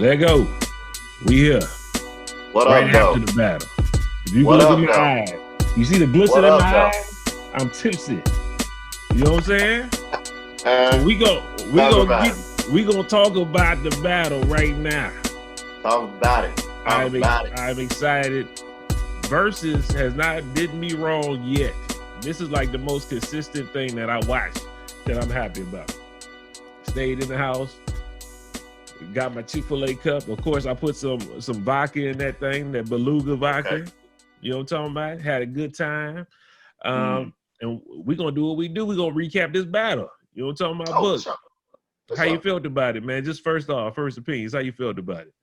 Let go. We here. What right up, after though? the battle. If you What look up, in my though? eyes, you see the glisten What in up, my though? eyes, I'm tipsy. You know what I'm saying? So we gonna talk about the battle right now. Talk about it. I'm excited. Verzuz did me wrong yet. This is like the most consistent thing that I watched that I'm happy about. Stayed in the house, got my Chick-fil-A cup. Of course, I put some vodka in that thing, that beluga vodka. Okay. You know what I'm talking about? Had a good time. And we're gonna do what we do. We're gonna recap this battle. You know what I'm talking about? Book. Sure. How you felt about it, man? Just first opinions. How you felt about it?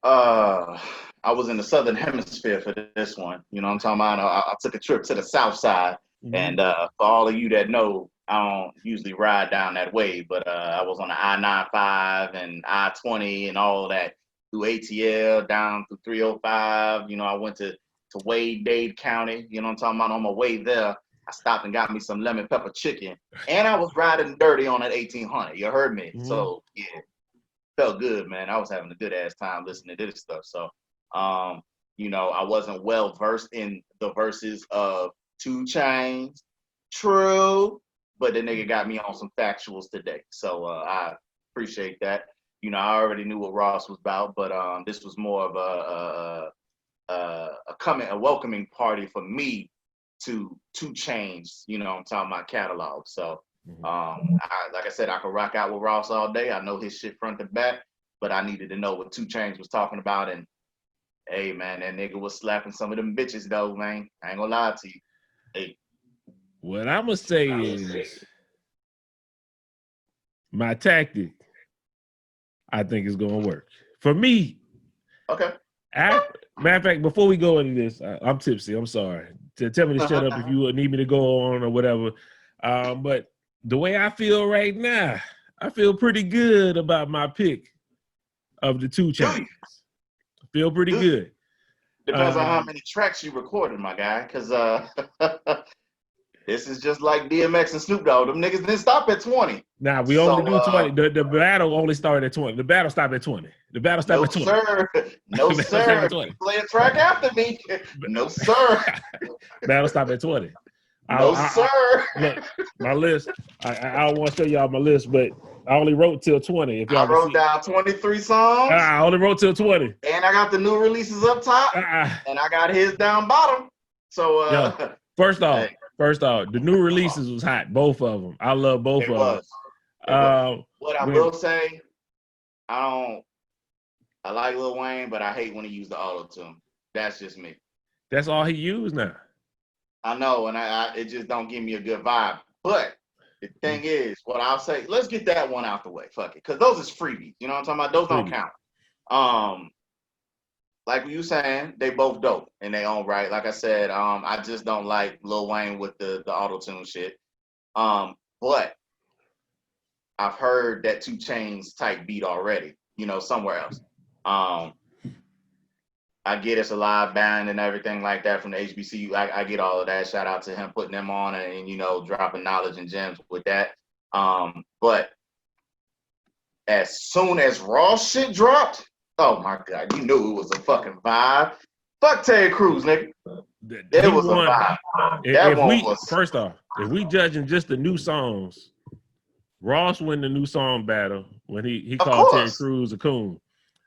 I was in the Southern Hemisphere for this one. You know what I'm talking about? I took a trip to the South Side. Mm-hmm. And for all of you that know, I don't usually ride down that way, but I was on the I-95 and I-20 and all that through ATL down through 305. You know, I went to Wade County. You know what I'm talking about? On my way there, I stopped and got me some lemon pepper chicken. And I was riding dirty on that 1800. You heard me? Mm-hmm. So, yeah, felt good, man. I was having a good-ass time listening to this stuff. So, you know, I wasn't well-versed in the verses of 2 Chainz. True. But the nigga got me on some factuals today. So I appreciate that. You know, I already knew what Ross was about, but this was more of a welcoming party for me to Chainz, you know, I'm talking about catalog. So like I said, I could rock out with Ross all day. I know his shit front to back, but I needed to know what 2 Chainz was talking about. And hey, man, that nigga was slapping some of them bitches though, man. I ain't gonna lie to you. Hey. What I'm gonna say is my tactic, I think, is gonna work for me. Okay. Matter of fact, before we go into this, I'm tipsy. I'm sorry. Tell me to shut up if you need me to go on or whatever. But the way I feel right now, I feel pretty good about my pick of the 2 Chainz. I feel pretty good. Depends on how many tracks you recorded, my guy, because this is just like DMX and Snoop Dogg. Them niggas didn't stop at 20. Nah, we only do 20. The battle only started at 20. The battle stopped at 20. The battle stopped at 20. Sir. No, sir. You play a track after me. No, sir. Battle stopped at 20. No, sir. Look, my list, I don't want to show y'all my list, but I only wrote till 20. If y'all I wrote down 23 songs. I only wrote till 20. And I got the new releases up top. And I got his down bottom. So, first off, the new releases was hot. Both of them. I love both of them. What I will say, I like Lil Wayne, but I hate when he used the auto-tune. That's just me. That's all he used now. I know, and it just don't give me a good vibe. But the thing is, what I'll say, let's get that one out the way. Fuck it. Because those is freebies. You know what I'm talking about? Those don't count. Like you saying, they both dope in their own right. Like I said, I just don't like Lil Wayne with the auto-tune shit. But I've heard that 2 Chainz type beat already, you know, somewhere else. I get it's a live band and everything like that from the HBCU. I get all of that. Shout out to him putting them on and you know, dropping knowledge and gems with that. But as soon as Raw shit dropped, oh my God, you knew it was a fucking vibe. Fuck Terry Crews, nigga. It was a vibe. First off, if we judging just the new songs, Ross won the new song battle when he called Terry Crews a coon.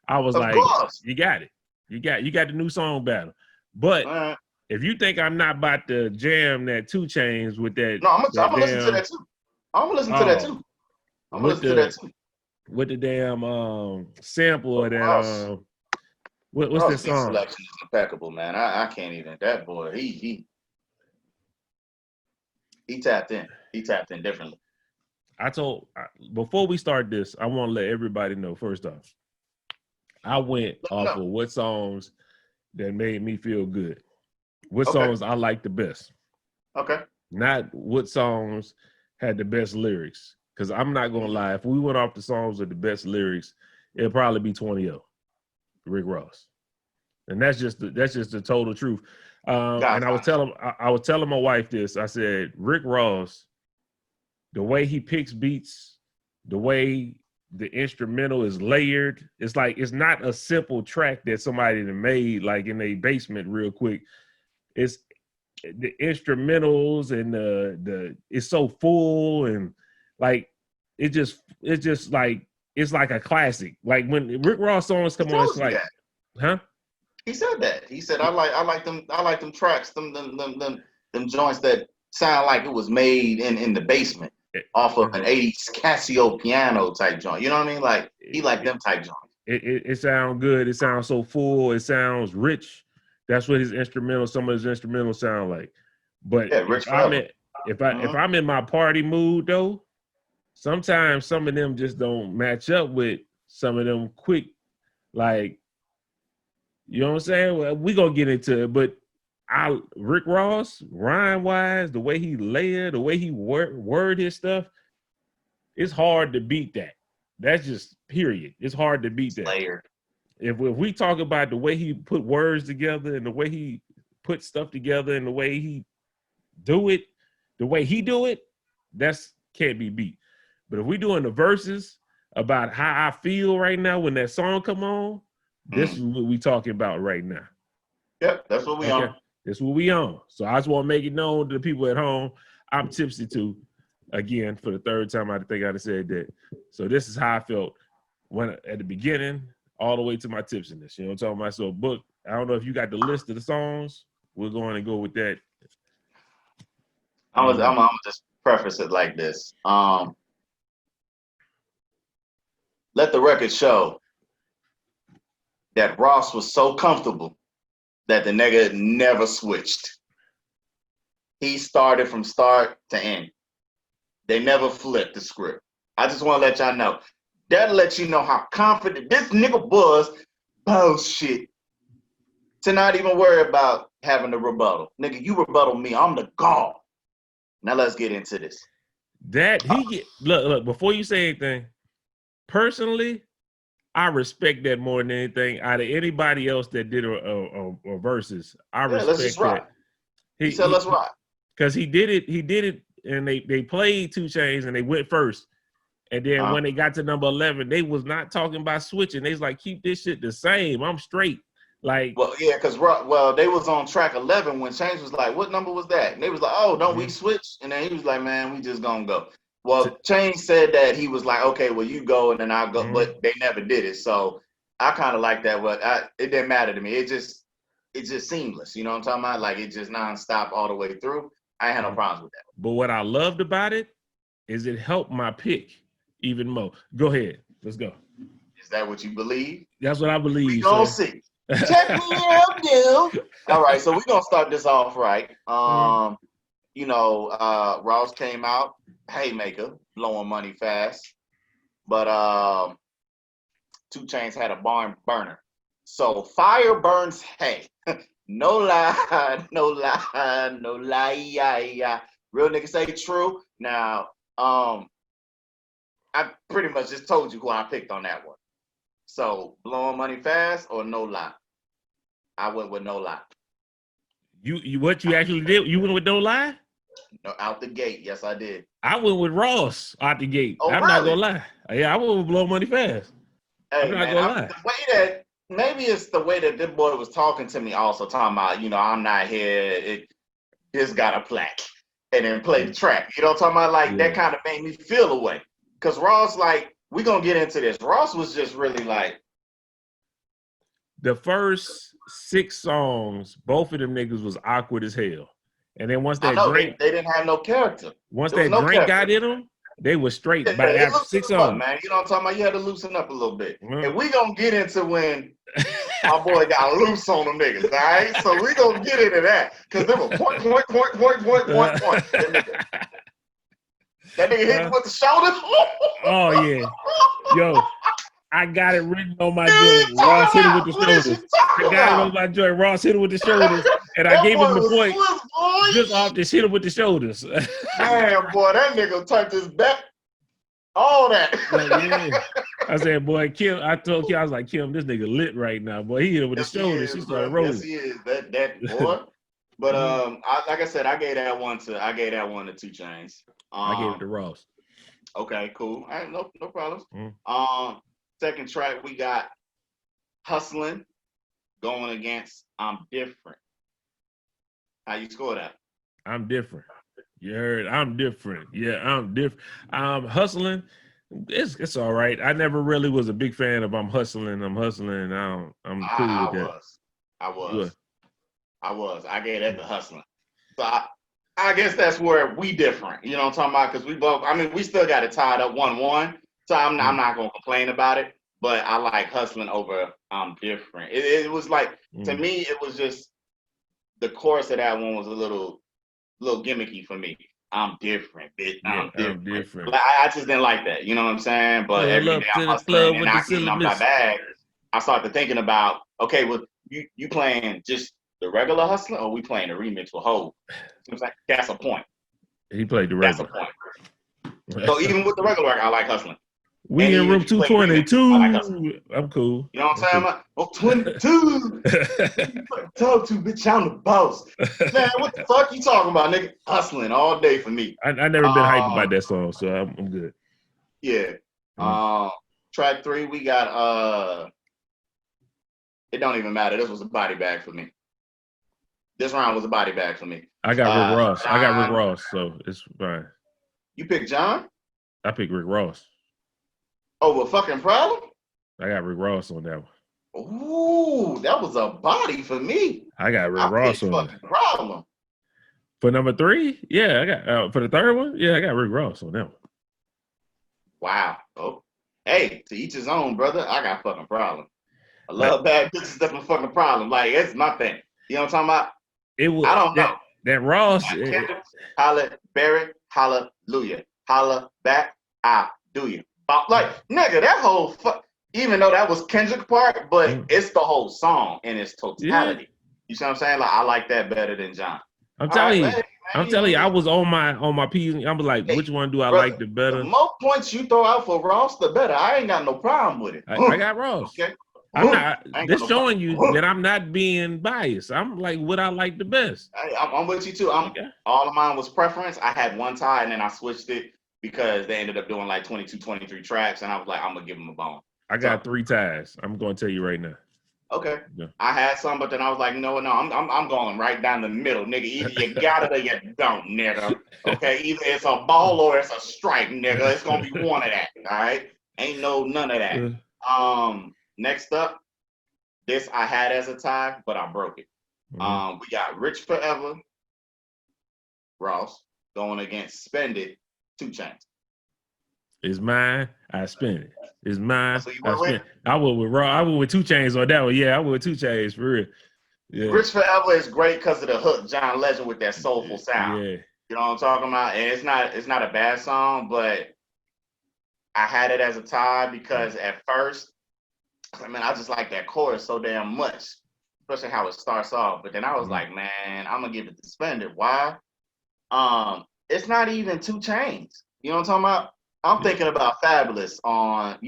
I was like, you got it. You got the new song battle. But if you think I'm not about to jam that 2 Chainz with that, no, I'm gonna listen to that too. I'm gonna listen to that too. I'm gonna listen to that too. With the damn sample of that what's that song? Selection is impeccable, man. I can't even. That boy, he tapped in. He tapped in differently. Before we start this, I want to let everybody know. First off, I went off of what songs that made me feel good. What songs I like the best. Okay. Not what songs had the best lyrics. Because I'm not gonna lie, if we went off the songs with the best lyrics, it'll probably be 20-0, Rick Ross, and that's just the total truth. And I was telling my wife this. I said, Rick Ross, the way he picks beats, the way the instrumental is layered. It's like it's not a simple track that somebody made like in a basement real quick. It's the instrumentals and the it's so full and like it's just like it's like a classic. Like when Rick Ross songs come on, it's like, huh? He said that. He said I like them tracks, them joints that sound like it was made in the basement off of an 80s Casio piano type joint. You know what I mean? Like he liked them type joints. It sounds good. It sounds so full. It sounds rich. That's what his instrumental, some of his instrumentals sound like. But yeah, if I'm in my party mood though, sometimes some of them just don't match up with some of them quick, like, you know what I'm saying? Well, we gonna get into it, but Rick Ross, rhyme wise, the way he layered, the way he word his stuff, it's hard to beat that. That's just period. It's hard to beat that. Layered. If we talk about the way he put words together and the way he put stuff together and the way he do it, that's can't be beat. But if we doing the verses about how I feel right now when that song come on, this is what we talking about right now. Yep, that's what we on. That's what we on. So I just want to make it known to the people at home, I'm tipsy too. Again, for the third time, I think I'd said that. So this is how I felt when at the beginning, all the way to my tipsiness. You know what I'm talking about? So book, I don't know if you got the list of the songs. We're going to go with that. I'm gonna just preface it like this. Let the record show that Ross was so comfortable that the nigga never switched. He started from start to end. They never flipped the script. I just want to let y'all know. That'll let you know how confident this nigga was. Bullshit. To not even worry about having a rebuttal. Nigga, you rebuttal me. I'm the god. Now let's get into this. Look, before you say anything, personally, I respect that more than anything out of anybody else that did a verses. I respect let's just rock. He said, let's rock. Because he did it, and they played 2 Chainz and they went first. And then when they got to number 11, they was not talking about switching. They was like, keep this shit the same. I'm straight. Like, well, yeah, because they was on track 11 when Chainz was like, what number was that? And they was like, oh, don't we switch? And then he was like, man, we just gonna go. Well, Chainz said that he was like, okay, well, you go and then I'll go, but they never did it. So I kind of like that, but it didn't matter to me. It's just seamless. You know what I'm talking about? Like, it just nonstop all the way through. I ain't had no problems with that. But what I loved about it is it helped my pick even more. Go ahead. Let's go. Is that what you believe? That's what I believe. We gonna see. Check me out, dude. All right, so we're gonna start this off right. You know, Ross came out, haymaker, blowing money fast. But 2 Chainz had a barn burner. So fire burns hay. No lie, no lie, no lie, yeah. Real nigga say true. Now, I pretty much just told you who I picked on that one. So blowing money fast or no lie? I went with no lie. You what you actually did? You went with no lie? No, out the gate. Yes, I did. I went with Ross out the gate. Oh, I'm really? not gonna lie. Yeah, I went with blow money fast. Hey, I'm not man, gonna lie. The way that maybe it's the way that this boy was talking to me also, talking about, you know, I'm not here. This got a plaque. And then play the track. You know what I'm talking about? Like, that kind of made me feel away. Because Ross, like, we gonna get into this. Ross was just really like, the first 6 songs, both of them niggas was awkward as hell. And then once that drink, they didn't have no character. Once that drink got in them, they were straight by after 6 songs. Man, you know what I'm talking about? You had to loosen up a little bit. And we gonna get into when my boy got loose on them niggas, all right? So we gonna get into that. Because they were point. That nigga hit you with the shoulders. Oh, yeah. Yo, I got it written on my joint. Ross hit it with the shoulders. I got it on my joint. Ross hit it with the shoulders. And I gave him the point just off this hit him with the shoulders. Man, boy, that nigga turned his back. All that. Yeah. I said, boy, Kim, I told Kim, I was like, Kim, this nigga lit right now. Boy, he hit it with the shoulders. She started rolling. Yes, he is. That boy. But like I said, I gave that one to 2 Chainz. I gave it to Ross. Okay, cool. All right, no problems. Mm. Second track we got Hustling going against I'm Different. How you score that? I'm different. You heard? I'm different. Yeah, I'm different. Hustling. It's all right. I never really was a big fan of I'm hustling. I'm hustling. I'm cool I with that. was. I What? was. I was. I gave that to Hustling. So I guess that's where we different. You know what I'm talking about? Because we both, I mean, we still got it tied up 1-1. So I'm not going to complain about it. But I like Hustling over I'm Different. It was like, to me, it was just, the chorus of that one was a little gimmicky for me. I'm different, bitch. Yeah, I'm different. I'm different. Like, I just didn't like that. You know what I'm saying? But Pull every day up to I'm the hustling club and with the not getting off my syllabus. bag. I started thinking about, okay, well, you playing just the regular Hustler, or we playing a remix with Hov? You know what I'm saying? That's a point. He played the That's a regular. point. So even with the regular record, I like Hustling. We And in even room if you play remix, I like Hustling. 222. I'm cool. You know what I'm saying? Oh, 22. Talk to, bitch, I'm the boss. Man, what the fuck you talking about, nigga? Hustling all day for me. I never been hyped about that song, so I'm good. Yeah. Track 3, we got it don't even matter. This was a body bag for me. This round was a body bag for me. I got Rick Ross. I got Rick Ross, so it's fine. You picked John? I picked Rick Ross. Oh, well, fucking Problem? I got Rick Ross on that one. Ooh, that was a body for me. I got Rick Ross on fucking Problem. For number 3, yeah, I got for the third one, yeah, I got Rick Ross on that one. Wow. Oh, hey, to each his own, brother. I got fucking Problem. I love bad bitches. That's my fucking problem. Like, it's my thing. You know what I'm talking about? It was. I don't know. That Ross. Holla, Barry, hallelujah. Holla back, I do you. Like, nigga, that whole even though that was Kendrick part, but it's the whole song in its totality. Yeah. You see what I'm saying? Like, I like that better than John. I'm telling you. I was on my P's. I was like, which one do I like the better? The more points you throw out for Ross, the better. I ain't got no problem with it. I got Ross. Okay. I'm not. This showing you that I'm not being biased. I'm like what I like the best. I'm with you too. All of mine was preference. I had one tie and then I switched it because they ended up doing like 22, 23 tracks, and I was like, I'm gonna give them a bone. I got 3 ties. I'm gonna tell you right now. Okay. Yeah. I had some, but then I was like, no, I'm going right down the middle, nigga. Either you got it or you don't, nigga. Okay. Either it's a ball or it's a strike, nigga. It's gonna be one of that. All right. Ain't none of that. Next up, this I had as a tie, but I broke it. We got Rich Forever, Ross, going against Spend It, 2 Chainz. It's mine, I spend it. It's mine, I spend it. I went with Ross. I went with 2 Chainz on that one. Yeah, I went with 2 Chainz for real. Yeah. Rich Forever is great because of the hook, John Legend with that soulful sound. Yeah. You know what I'm talking about? And it's not a bad song, but I had it as a tie because at first, I just like that chorus so damn much, especially how it starts off. But then I was like, man, I'm gonna give it to Spend It. Why? It's not even 2 Chainz. You know what I'm talking about? I'm thinking about Fabulous on,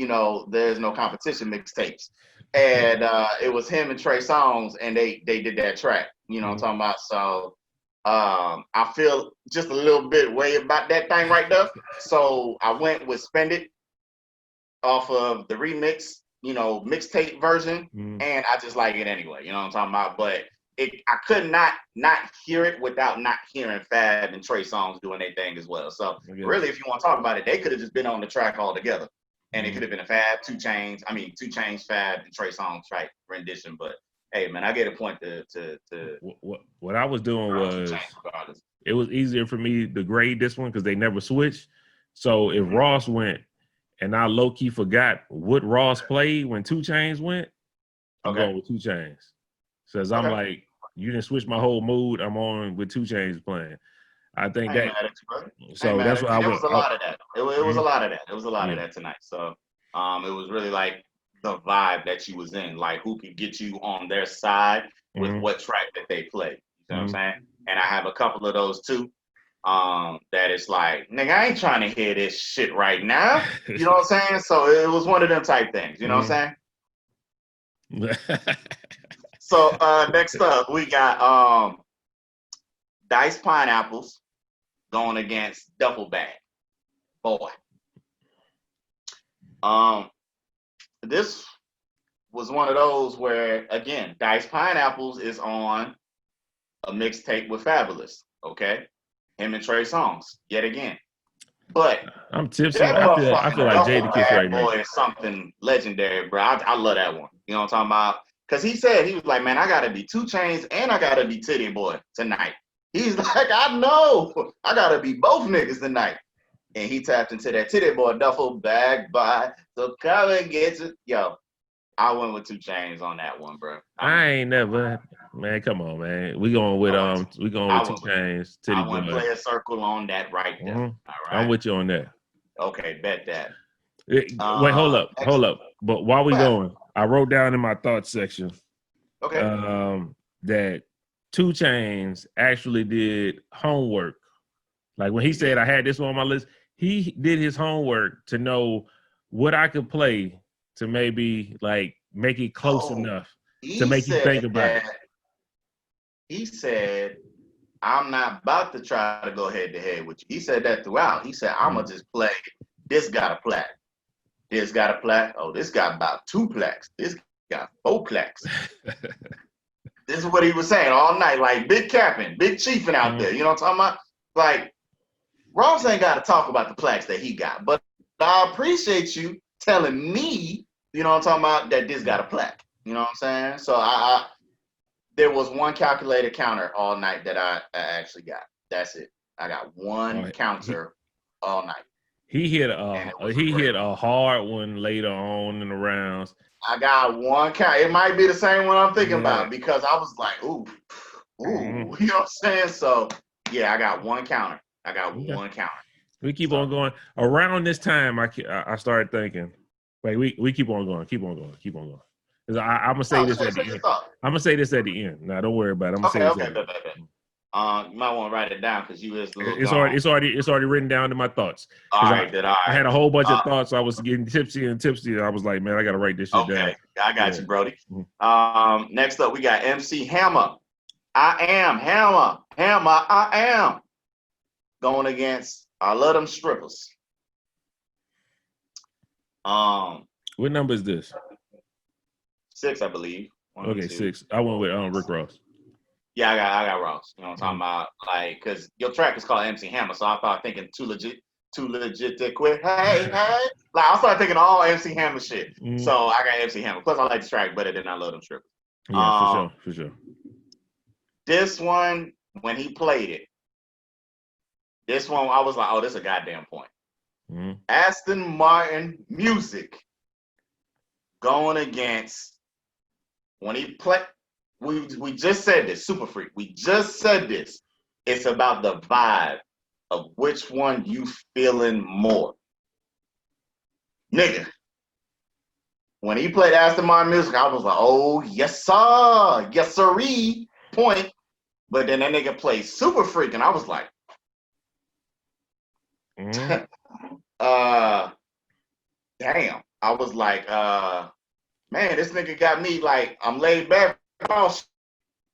There's No Competition mixtapes. And it was him and Trey Songz, and they did that track. You know what I'm talking about? So I feel just a little bit way about that thing right there. So I went with Spend It off of the remix, mixtape version, and I just like it anyway. You know what I'm talking about? But I could not hear it without not hearing Fab and Trey Songz doing their thing as well. So really, if you want to talk about it, they could have just been on the track all together, and it could have been a Fab, 2 Chainz, Fab, and Trey Songz track rendition. But hey, man, I get a point to what I was doing was it was easier for me to grade this one because they never switched. So if Ross went, and I low-key forgot what Ross played when 2 Chainz went, I'm going with 2 Chainz. Says I'm like, you didn't switch my whole mood. I'm on with 2 Chainz playing. I think that. So that's what I went. There was a lot of that. It was a lot of that. It was a lot of that tonight. So it was really like the vibe that you was in, like who could get you on their side with what track that they play. You know what I'm saying? And I have a couple of those too. That is like, nigga, I ain't trying to hear this shit right now. You know what I'm saying? So it was one of them type things. You know what I'm saying? So next up, we got Diced Pineapples going against Duffel Bag. Boy. This was one of those where, again, Diced Pineapples is on a mixtape with Fabulous. Okay, him and Trey Songz yet again. But I'm tipsy. that I feel motherfucking like double Jadakiss bad right now. boy is something legendary, bro. I love that one. You know what I'm talking about? Because he said, he was like, man, I got to be 2 Chainz and I got to be Titty Boy tonight. He's like, I know. I got to be both niggas tonight. And he tapped into that Titty Boy duffel bag by, so come and get it. Yo, I went with 2 Chainz on that one, bro. I ain't never, man. Come on, man. We going with 2 Chainz, Titty I went Boy. play a circle on that right there. All right. I'm with you on that. Okay, bet that. Wait, hold up. But while we going, I wrote down in my thoughts section, that 2 Chainz actually did homework. Like when he said I had this one on my list, he did his homework to know what I could play to maybe like make it close enough to make you think about it. He said, I'm not about to try to go head to head with you. He said that throughout. He said, I'm going to just play. This got a plaque. This got a plaque. Oh, this got about 2 plaques. This got 4 plaques. This is what he was saying all night. Like big capping, big chiefing out there. You know what I'm talking about? Like, Ross ain't got to talk about the plaques that he got. But I appreciate you telling me, you know what I'm talking about, that this got a plaque. You know what I'm saying? So I there was one calculated counter all night that I actually got. That's it. I got one counter all night. He hit a hard one later on in the rounds. I got one count. It might be the same one I'm thinking about because I was like, ooh, you know what I'm saying? So yeah, I got one counter. One counter. We keep on going. Around this time, I started thinking, wait, we keep on going. I'm gonna say this at the end. I'm gonna say this at the end. Now, don't worry about it. I'm gonna say this at the end. You might want to write it down because you is a little it's already written down in my thoughts. All right. I had a whole bunch of thoughts. I was getting tipsy. I was like, man, I gotta write this shit down. I got you, Brody. Next up, we got MC Hammer. I am going against I Love Them Strippers. What number is this? 6, I believe. 1, 2. 6. I went with Rick Ross. Yeah, I got Ross. You know what I'm talking about? Like, because your track is called MC Hammer, so I started thinking too legit to quit. Hey. Like, I started thinking all MC Hammer shit. So I got MC Hammer. Plus, I like the track better than I Love Them Strippers. Yeah, for sure. This one, when he played it, I was like, oh, this is a goddamn point. Aston Martin Music going against, when he played, we just said this, Super Freak. We just said this. It's about the vibe of which one you feeling more. Nigga. When he played Aston Martin Music, I was like, oh, yes, sir. Yes, sirree. Point. But then that nigga played Super Freak, and I was like, damn. I was like, man, this nigga got me like, I'm laid back.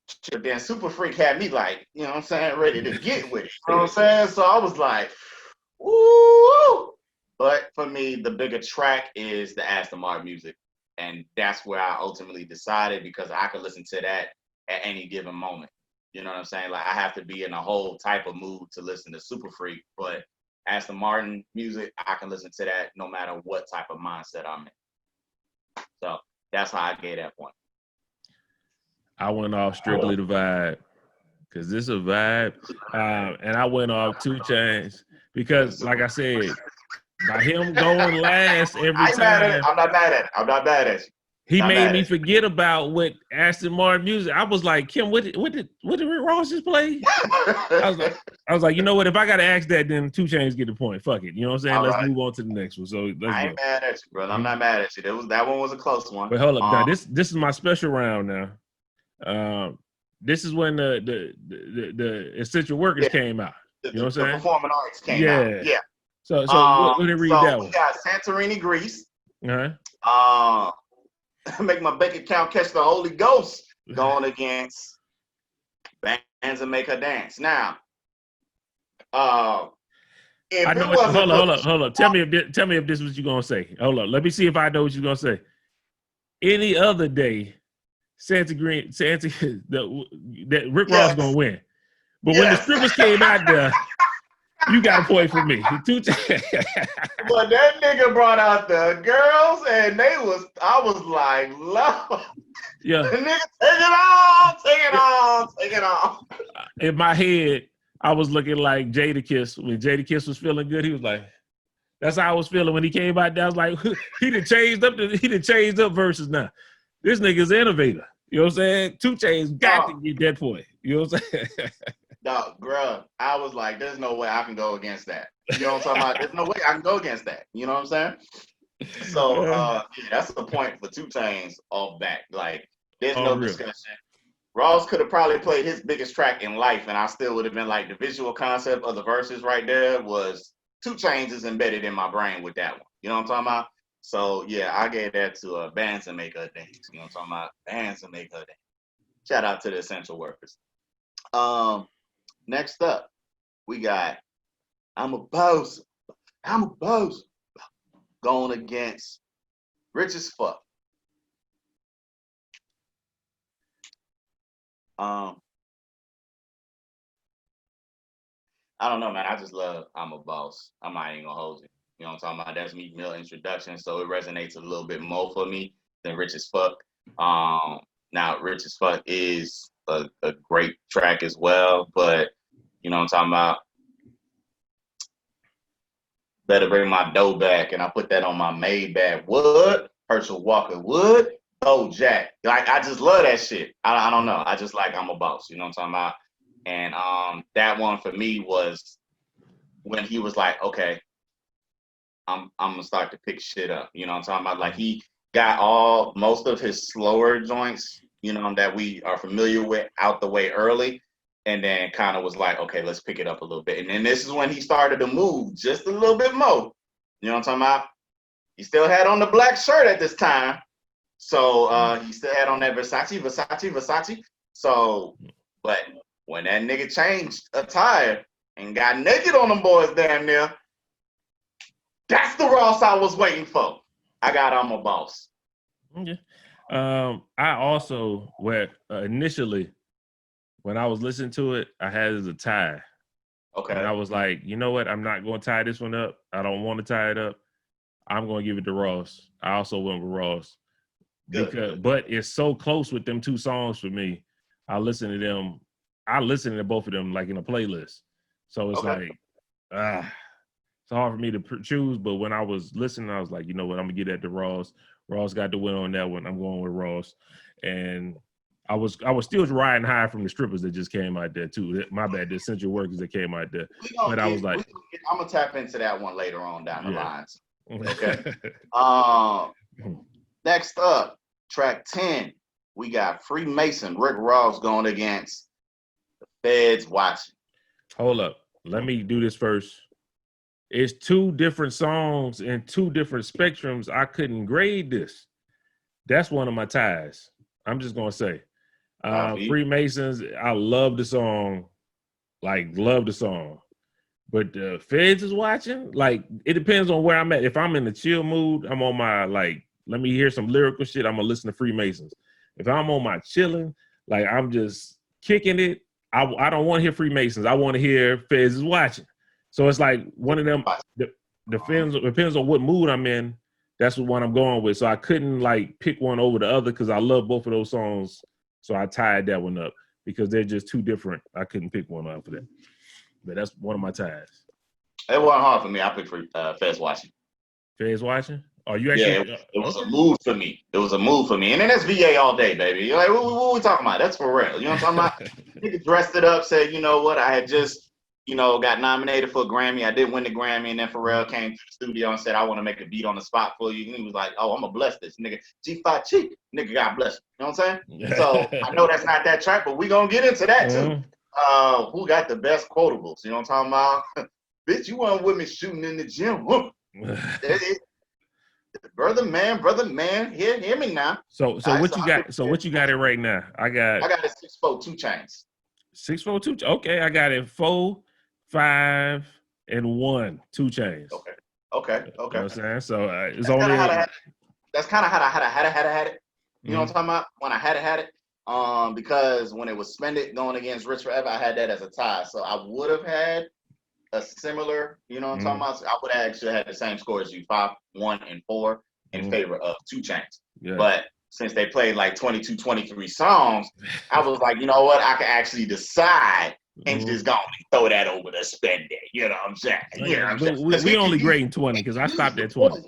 Shit, then Super Freak had me like, you know what I'm saying, ready to get with it. You know what I'm saying? So I was like, woo! But for me, the bigger track is the Aston Martin Music. And that's where I ultimately decided because I could listen to that at any given moment. You know what I'm saying? Like I have to be in a whole type of mood to listen to Super Freak, but Aston Martin Music, I can listen to that no matter what type of mindset I'm in. So that's how I gave that point. I went off strictly the vibe because this is a vibe, and I went off 2 Chainz because, like I said, by him going last every time, I'm not mad at you. He made me forget about what Aston Martin Music. I was like, Kim, what did Rick Ross just play? I was like, you know what? If I gotta ask that, then 2 Chainz get the point. Fuck it. You know what I'm saying? Let's move on to the next one. So let's go. I ain't mad at you, bro. I'm not mad at you. That one was a close one. But hold up, now this is my special round now. This is when the essential workers came out. You know what I'm saying? The performing arts came out. Yeah. So what did read that one? We got Santorini, Greece. Uh-huh. Make my bank account catch the Holy Ghost going against Bands and Make Her Dance. Now, If I it know what. wasn't for Hold up. Tell me if this is what you're gonna say. Hold up. Let me see if I know what you're gonna say. Any other day, that Rick Ross yes, gonna win. But when the yes. strippers came out there, you got a point for me. But that nigga brought out the girls, and I was like, love. Yeah. The nigga, take it on, take it on, take it on. In my head, I was looking like Jadakiss. When Jadakiss was feeling good, he was like, that's how I was feeling when he came out there. I was like, he done changed up verses now. This nigga's an innovator. You know what I'm saying? 2 Chainz got to get that point. You know what I'm saying? Dog, bruh, I was like, there's no way I can go against that. You know what I'm talking about? There's no way I can go against that. You know what I'm saying? So yeah, that's the point for 2 Chainz off back. Like, there's no discussion. Ross could have probably played his biggest track in life, and I still would have been like, the visual concept of the verses right there was 2 Chainz is embedded in my brain with that one. You know what I'm talking about? So yeah, I gave that to bands and make her dance. You know what I'm talking about? Bands and make her dance. Shout out to the essential workers. Next up, we got I'm a Boss going against Rich as Fuck. I don't know, man. I just love I'm a Boss. I'm not even gonna hold you. You know what I'm talking about? That's Meek Mill introduction, so it resonates a little bit more for me than Rich as Fuck. Now Rich as Fuck is a great track as well, but you know what I'm talking about? Better bring my dough back, and I put that on my Maybach wood, Herschel Walker wood, oh Jack. Like, I just love that shit. I don't know. I just like I'm a Boss. You know what I'm talking about? And that one for me was when he was like, okay, I'm gonna start to pick shit up. You know what I'm talking about? Like, he got most of his slower joints, you know, that we are familiar with out the way early, and then kind of was like, okay, let's pick it up a little bit. And then this is when he started to move just a little bit more. You know what I'm talking about? He still had on the black shirt at this time. So he still had on that Versace. So, but when that nigga changed attire and got naked on them boys damn near, that's the Ross I was waiting for. I got I'm a Boss. Okay. I also, initially, when I was listening to it, I had it as a tie. Okay. And I was like, you know what? I'm not going to tie this one up. I don't want to tie it up. I'm going to give it to Ross. I also went with Ross. Good. But it's so close with them 2 songs for me. I listen to them. I listen to both of them like in a playlist. So it's like, it's hard for me to choose. But when I was listening, I was like, you know what? I'm going to give that to Ross. Ross got the win on that one. I'm going with Ross. And I was still riding high from the strippers that just came out there too. My bad, the essential workers that came out there. But I was like, I'm gonna tap into that one later on down the lines. Okay. Next up, track 10, we got Freemason, Rick Ross going against the Feds Watching. Hold up. Let me do this first. It's 2 different songs and 2 different spectrums. I couldn't grade this. That's one of my ties. I'm just gonna say. Freemasons, I love the song. Like, love the song. But the Feds is Watching, like, it depends on where I'm at. If I'm in the chill mood, I'm on my, like, let me hear some lyrical shit, I'm gonna listen to Freemasons. If I'm on my chilling, like, I'm just kicking it, I don't want to hear Freemasons. I want to hear Feds is Watching. So it's like one of them, depends on what mood I'm in. That's what one I'm going with. So I couldn't like pick one over the other because I love both of those songs. So I tied that one up because they're just 2 different. I couldn't pick one out for that. But that's one of my ties. It wasn't hard for me. I picked Feds Watching. Feds Watching? Oh, you actually? Yeah, it was a move for me. It was a move for me. And then that's VA all day, baby. You're like, what we talking about? That's for real. You know what I'm talking about? Nigga dressed it up, said, you know what? I had just, got nominated for a Grammy. I didn't win the Grammy. And then Pharrell came to the studio and said, I want to make a beat on the spot for you. And he was like, oh, I'm going to bless this nigga. G5 Cheek. Nigga got blessed. You know what I'm saying? So I know that's not that track, but we going to get into that too. Who got the best quotables? You know what I'm talking about? Bitch, you weren't with me shooting in the gym. Brother man, hear me now. So what you got? So what you got it right now? I got it 6'4", 2 Chainz. 6'4", 2. Okay, I got it 4, 5, and 1, 2 Chainz. Okay. You know what I'm saying? So it's That's kind only of how I had it. You know what I'm talking about? When I had it. Because when it was Spend going against Rich Forever, I had that as a tie. So I would have had a similar, you know what I'm talking about? So I would have actually had the same score as you, 5, 1, and 4 in favor of 2 Chainz. Yeah. But since they played like 22, 23 songs, I was like, you know what? I can actually decide and just go and throw that over the Spend It. You know what I'm saying? You know what I'm saying? We only grading 20 because I stopped at 20.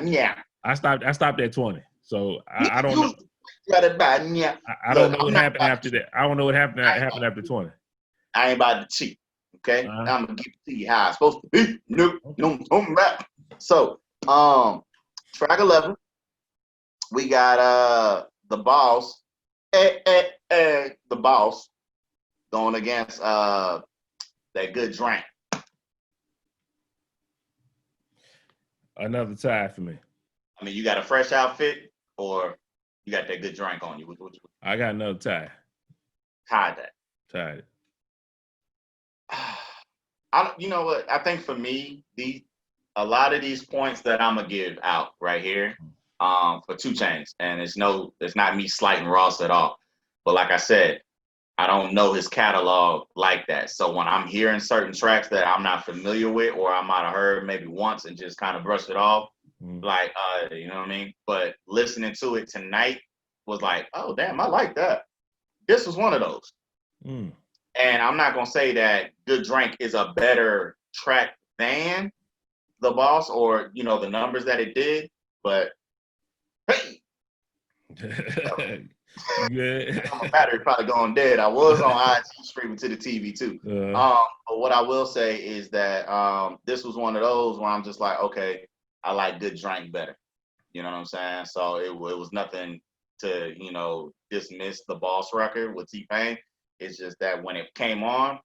Yeah. I stopped at 20. So I don't know. I don't know what happened after that. I don't know what happened after 20. I ain't about to cheat. Okay, I'm gonna give it to you how it's supposed to be. No, rap. So, track 11, we got the Boss, the Boss, going against that Good Drink. Another tie for me. I mean, you got a fresh outfit, or you got that Good Drink on you? I got another tie. Tied that. Tied. You know what? I think for me, a lot of these points that I'm gonna give out right here, for 2 Chainz, and it's not me slighting Ross at all. But like I said, I don't know his catalog like that. So when I'm hearing certain tracks that I'm not familiar with, or I might have heard maybe once and just kind of brushed it off, like you know what I mean? But listening to it tonight was like, oh damn, I like that. This was one of those. And I'm not gonna say that Good Drink is a better track than The Boss, or you know the numbers that it did, but hey, yeah. my battery probably going dead. I was on IG streaming to the TV too. But what I will say is that this was one of those where I'm just like, okay, I like Good Drink better. You know what I'm saying? So it was nothing to dismiss The Boss record with T-Pain. It's just that when it came on,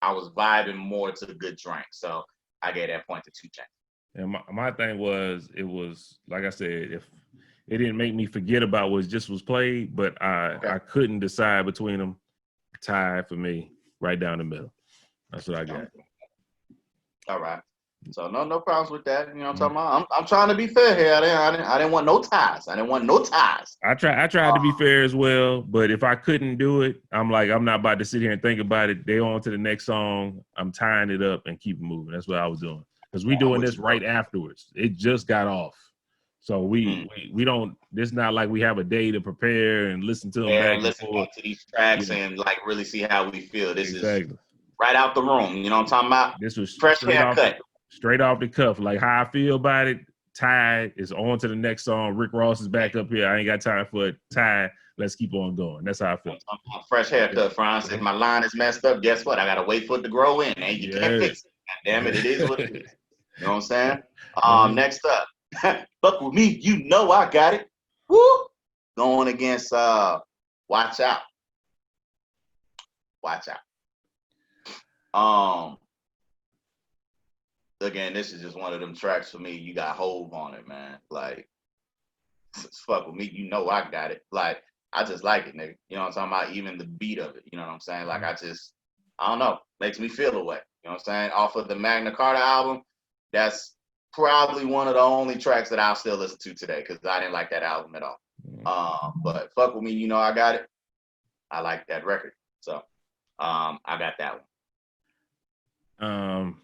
I was vibing more to the Good Drink. So I gave that point to 2 Chainz. And my thing was, it was, like I said, if it didn't make me forget about what just was played, but I couldn't decide between them. Tied for me, right down the middle. That's what I got. All right. So no problems with that. You know what I'm talking about? I'm trying to be fair here. I didn't want no ties. I tried to be fair as well, but if I couldn't do it, I'm not about to sit here and think about it. They on to the next song. I'm tying it up and keep moving. That's what I was doing. Because we doing this right afterwards. It just got off. So we don't, it's not like we have a day to prepare and listen to them back and forth. To these tracks and like really see how we feel. This is right out the room. You know what I'm talking about? This was fresh haircut. Straight off the cuff, like how I feel about it. Ty is on to the next song. Rick Ross is back up here. I ain't got time for it. Ty, let's keep on going. That's how I feel. Fresh haircut, Franz. If my line is messed up, guess what? I gotta wait for it to grow in, and you can't fix it. God damn it, it is what it is. You know what I'm saying? Next up, fuck with me, you know I got it. Woo! Going against Watch Out. Watch Out. Again, this is just one of them tracks for me. You got Hove on it, man. Like, fuck with me, you know I got it. Like, I just like it, nigga. You know what I'm talking about? Even the beat of it, you know what I'm saying? Like, I don't know. Makes me feel away. You know what I'm saying? Off of the Magna Carta album, that's probably one of the only tracks that I'll still listen to today because I didn't like that album at all. But fuck with me, you know I got it. I like that record. So, I got that one.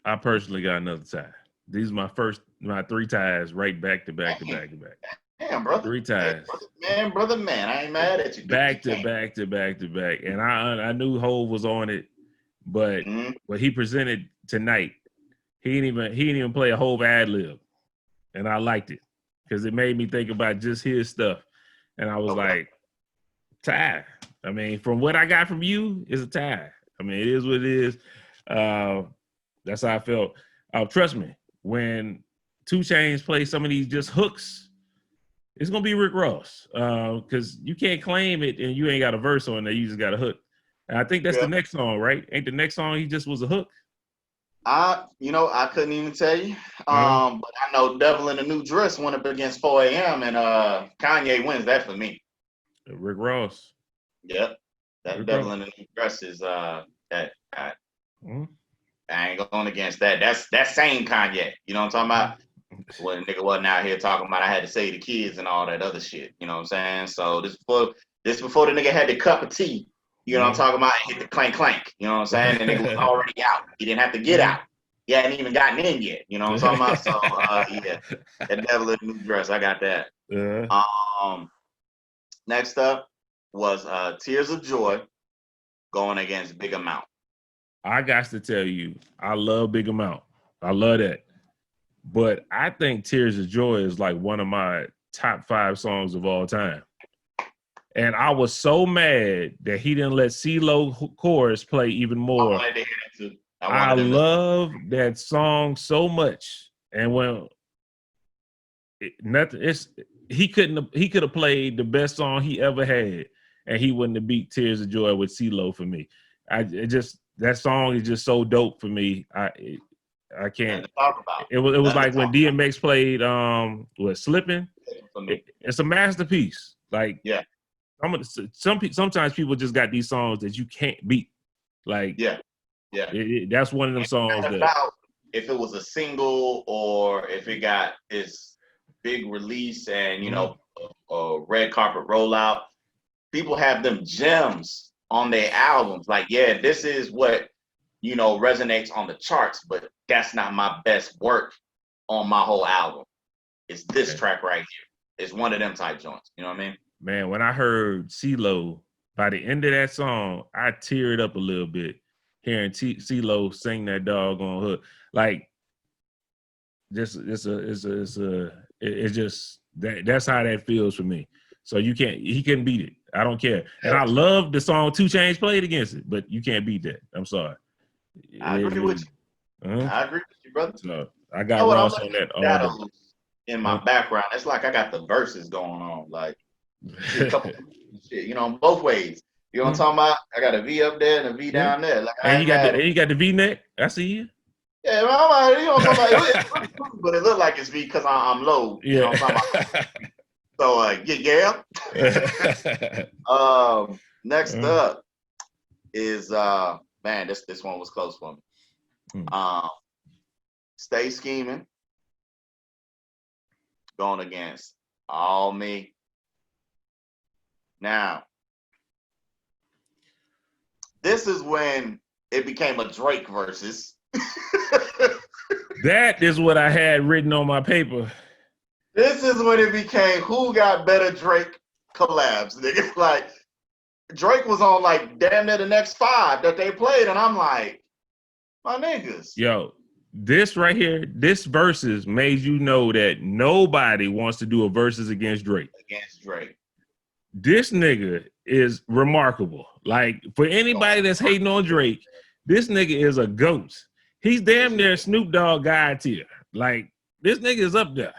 I personally got another tie. These are my 3 ties right back to back to back to back. Damn, brother. 3 ties. Hey, brother, man. I ain't mad at you. Back to back to back to back. And I knew Hove was on it, but what he presented tonight, he didn't even play a Hove ad-lib. And I liked it because it made me think about just his stuff. And I was like, tie. I mean, from what I got from you, it's a tie. I mean, it is what it is. That's how I felt. Trust me, when 2 Chainz play some of these just hooks, it's gonna be Rick Ross. Because you can't claim it and you ain't got a verse on there. You just got a hook. And I think that's the next song, right? Ain't the next song he just was a hook? I couldn't even tell you. But I know Devil in a New Dress went up against 4 a.m. and Kanye wins that for me. Rick Ross. Yep. That Rick Devil in a New Dress is that. I ain't going against that. That's that same Kanye. You know what I'm talking about? When nigga wasn't out here talking about I had to save the kids and all that other shit. You know what I'm saying? So this before the nigga had the cup of tea. You know what I'm talking about? Hit the clank clank. You know what I'm saying? And nigga was already out. He didn't have to get out. He hadn't even gotten in yet. You know what I'm talking about? So yeah, that devil in the new dress. I got that. Next up was Tears of Joy going against Big Amount. I got to tell you, I love Big Amount. I love that. But I think Tears of Joy is like one of my top 5 songs of all time. And I was so mad that he didn't let CeeLo chorus play even more. I wanted to hear that too. I love that song so much. And when he could have played the best song he ever had, and he wouldn't have beat Tears of Joy with CeeLo for me. That song is just so dope for me. I can't talk about. It was like when DMX played Slippin'. It's a masterpiece. Like yeah. Sometimes people just got these songs that you can't beat. Like that's one of them songs that if it was a single or if it got this big release and you know a red carpet rollout, people have them gems on their albums. Like, yeah, this is what resonates on the charts, but that's not my best work on my whole album. It's this track right here. It's one of them type joints. You know what I mean? Man, when I heard CeeLo, by the end of that song, I teared up a little bit hearing CeeLo sing that doggone hook. Like, it's just that's how that feels for me. So he couldn't beat it. I don't care. And I love the song 2 Chainz played against it, but you can't beat that. I'm sorry. I agree with you. I agree with you, brother. So I got Ross on that all in my background. It's like I got the verses going on, like a couple shit, both ways. You know what I'm talking about? I got a V up there and a V down there. Like, and you got the V neck. I see you. Yeah, but it looked like it's V because I'm low. You know what I'm talking about? So yeah. Next up is man, this one was close for me. Stay Scheming going against All Me. Now, this is when it became a Drake versus. That is what I had written on my paper. This is when it became who got better Drake collabs, nigga. Like, Drake was on like damn near the next 5 that they played, and I'm like, my niggas. Yo, this right here, this versus made you know that nobody wants to do a versus against Drake. This nigga is remarkable. Like, for anybody that's hating on Drake, this nigga is a goat. He's damn near Snoop Dogg God tier. Like, this nigga is up there.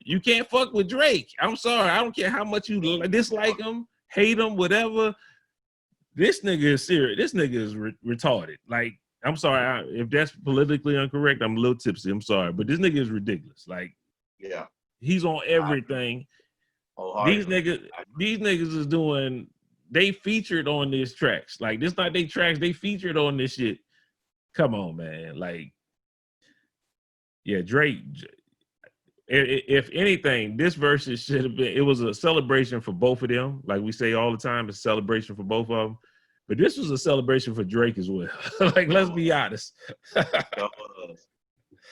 You can't fuck with Drake. I'm sorry. I don't care how much you dislike him, hate him, whatever. This nigga is serious. This nigga is retarded. Like, I'm sorry. If that's politically incorrect, I'm a little tipsy. I'm sorry. But this nigga is ridiculous. Like, yeah, he's on everything. These niggas is doing, they featured on these tracks. Like, this not they tracks, they featured on this shit. Come on, man. Like, yeah, Drake, if anything, this versus should have been, it was a celebration for both of them. Like we say all the time, it's a celebration for both of them. But this was a celebration for Drake as well. Like, let's be honest.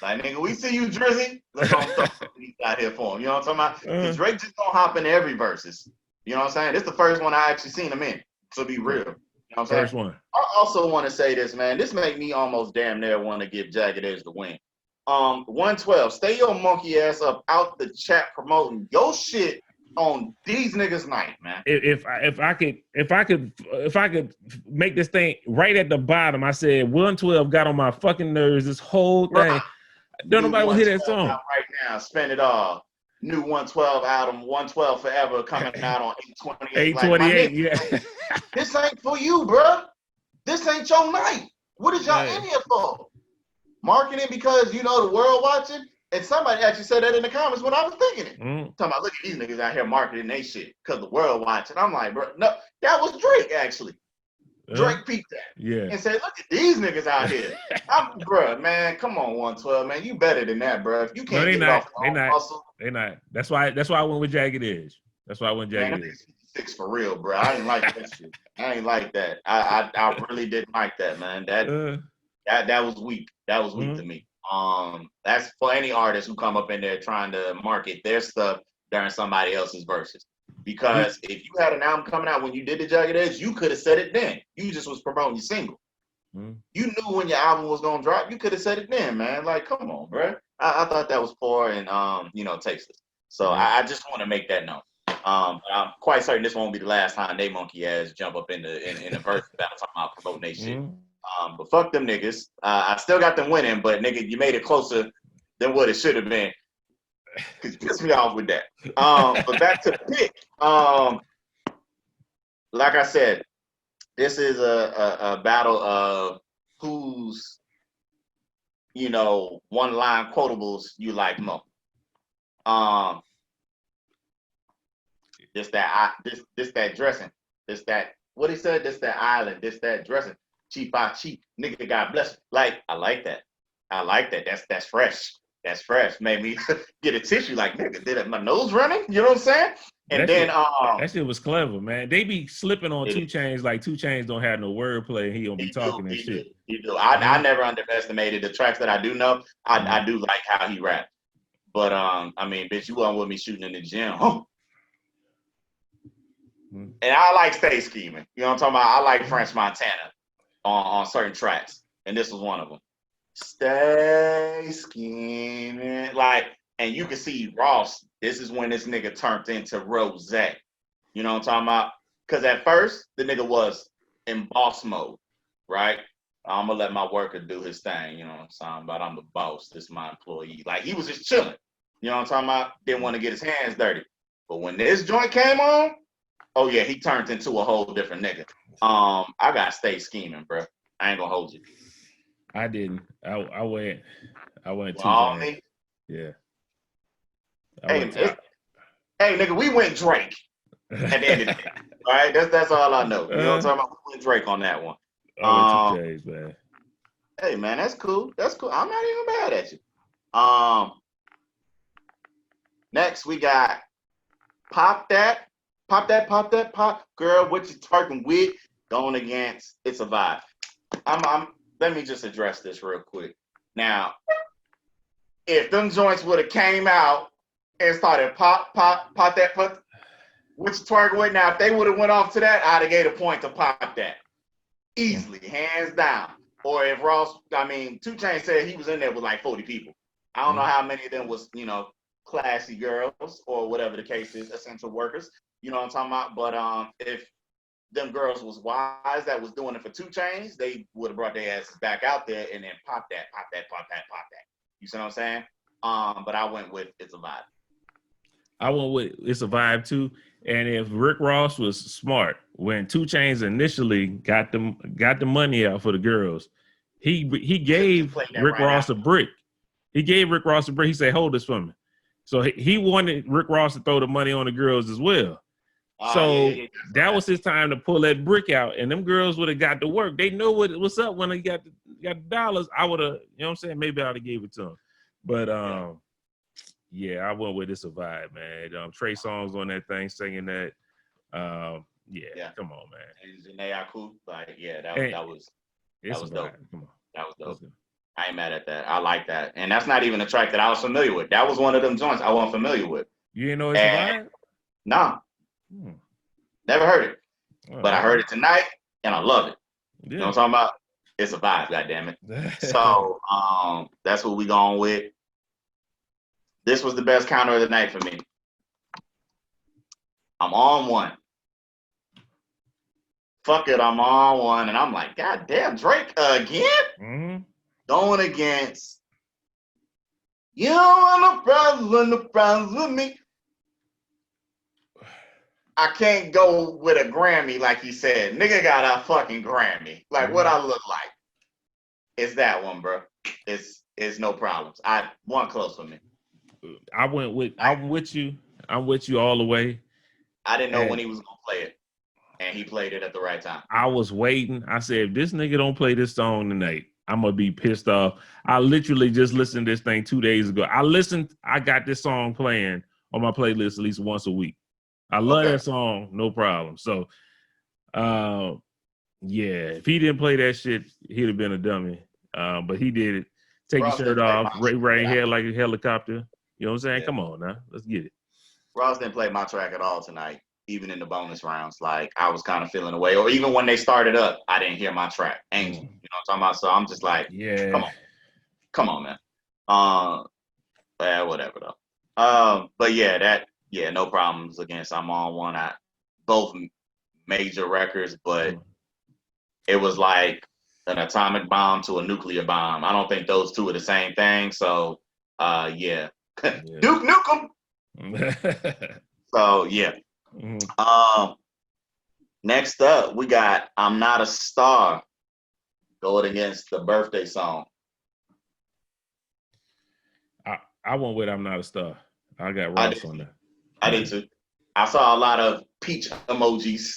Like, nigga, we see you, Drizzy. Let's go throw something out here for him. You know what I'm talking about? Drake just don't hop into every verses. You know what I'm saying? This is the first one I actually seen him in, to be real. You know what I'm saying? First one. I also want to say this, man. This make me almost damn near want to give Jagged Edge the win. 112, stay your monkey ass up out the chat promoting your shit on these niggas' night, man. If I could make this thing right at the bottom, I said 112 got on my fucking nerves. This whole thing. Right. Don't nobody want to hear that song right now. Spend it all. New 112 album, 112 Forever, coming out on 8/28. 8/28, yeah. This ain't for you, bro. This ain't your night. What is y'all in here for? Marketing because the world watching? And somebody actually said that in the comments when I was thinking it. Talking about, look at these niggas out here marketing they shit because the world watching. I'm like, bro, no, that was Drake actually. Drake peeped that. Yeah. And said, look at these niggas out here. Bruh, man, come on, 112, man. You better than that, bruh. If you can't get it off your own muscle. They not. That's why I went with Jagged Edge. That's why I went Jagged Edge. 6 for real, bro. I didn't like that shit. I ain't like that. I really didn't like that, man. That was weak. That was weak to me. That's for any artist who come up in there trying to market their stuff during somebody else's verses. Because if you had an album coming out when you did the Jagged Edge, you could have said it then. You just was promoting your single. You knew when your album was gonna drop. You could have said it then, man. Like, come on, bro. I thought that was poor and tasteless. So I just want to make that known. But I'm quite certain this won't be the last time they monkey ass jump up in the verse battle talking about promoting they shit. But fuck them niggas. I still got them winning, but nigga, you made it closer than what it should have been. Cause you pissed me off with that. But back to the pick. Like I said, this is a battle of whose, one line quotables you like more. This that dressing. This that what he said. This that island. This that dressing. Cheap by cheap. Nigga, God bless. Like I like that. That's fresh. That's fresh. Made me get a tissue. Like nigga, did my nose running? You know what I'm saying? And that shit was clever, man. They be slipping on 2 Chainz like 2 Chainz don't have no wordplay and he don't be talking and shit. He do. I never underestimated the tracks that I do know. I do like how he raps. But bitch, you wasn't with me shooting in the gym. And I like Stay Scheming. You know what I'm talking about? I like French Montana on certain tracks. And this was one of them. Stay scheming. And you can see Ross, this is when this nigga turned into Rose. You know what I'm talking about? Because at first, the nigga was in boss mode, right? I'm going to let my worker do his thing. You know what I'm talking about? I'm the boss. This is my employee. Like, he was just chilling. You know what I'm talking about? Didn't want to get his hands dirty. But when this joint came on, oh, yeah, he turned into a whole different nigga. I got to stay scheming, bro. I ain't going to hold you. I didn't. I went 2 Chainz. Yeah. Hey, nigga, we went Drake at the end of the day. All right, that's all I know. You know what I'm talking about? We went Drake on that one. I went 2 Chainz, man. Hey, man, that's cool. That's cool. I'm not even mad at you. Next we got Pop That, Girl, what you twerking with? Going against It's a Vibe. Let me just address this real quick. Now, if them joints would have came out and started pop that, what you twerking with? Now, if they would have went off to that, I'd have gave a point to Pop That. Easily, hands down. Or if 2 Chainz said he was in there with like 40 people. I don't know how many of them was, classy girls or whatever the case is, essential workers. You know what I'm talking about? But if them girls was wise that was doing it for 2 Chainz, they would have brought their asses back out there and then pop that. You see what I'm saying? But I went with It's a Vibe. I went with It's a Vibe too. And if Rick Ross was smart, when 2 Chainz initially got the money out for the girls, he gave Rick Ross a brick. He gave Rick Ross a brick. He said, "Hold this for me." So he wanted Rick Ross to throw the money on the girls as well. That was his time to pull that brick out, and them girls would have got to work. They know what's up when they got the dollars. I would have, you know what I'm saying? Maybe I would have gave it to them. But I went with It's a Vibe, man. Trey Songz on that thing singing that. Come on, man. And Janae Aku, that was dope. Come on. That was dope. I ain't mad at that. I like that. And that's not even a track that I was familiar with. That was one of them joints I wasn't familiar with. You didn't know It's a Vibe? Nah. Never heard it. But I heard it tonight and I love it. Yeah. You know what I'm talking about? It's a Vibe, goddammit. So that's what we going with. This was the best counter of the night for me. I'm on one. Fuck it, I'm on one. And I'm like, God damn, Drake again? Mm-hmm. Going against you want no problems with me. I can't go with a Grammy like he said. Nigga got a fucking Grammy. Like what I look like. It's that one, bro. It's no problems. One close for me. I'm with you. I'm with you all the way. I didn't know when he was gonna play it. and he played it at the right time. I was waiting. I said, if this nigga don't play this song tonight, I'm gonna be pissed off. I literally just listened to this thing 2 days ago. I got this song playing on my playlist at least once a week. I love that song, no problem. So yeah, if he didn't play that shit, he'd have been a dummy. But he did it. Take your shirt off, right here like a helicopter. You know what I'm saying? Yeah. Come on now, let's get it. Ross didn't play my track at all tonight, even in the bonus rounds. Like, I was kind of feeling away, or even when they started up, I didn't hear my track, Angel. You know what I'm talking about? So I'm just like, yeah, come on, man. Whatever though. But yeah, no problems against I'm on one. Both major records, but it was like an atomic bomb to a nuclear bomb. I don't think those two are the same thing. So, yeah. Duke Nukem. So, yeah. Next up, we got I'm Not a Star going against the birthday song. I went with I'm Not a Star. I got Ross on that. I did too. I saw a lot of peach emojis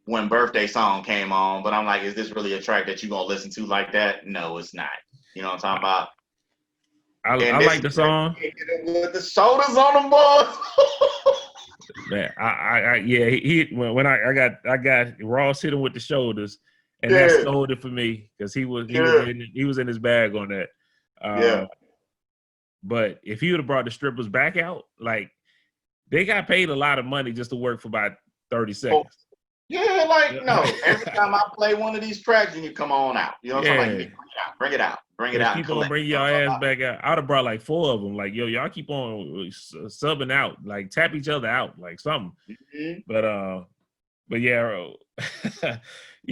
when birthday song came on, but I'm like, is this really a track that you're gonna listen to like that? No, it's not. You know what I'm talking about? I like the song. With the shoulders on them, boys. Man, when I got Ross hit him with the shoulders, and that stole it for me because he was in his bag on that. But if he would have brought the strippers back out, like, they got paid a lot of money just to work for about 30 seconds. Yeah, like, no. Every time I play one of these tracks, you can come on out. You know what I'm talking about? Bring it out. Keep on bringing y'all ass back out. I'd have brought like 4 of them. Like, yo, y'all keep on subbing out. Like, tap each other out, like something. Mm-hmm. But yeah,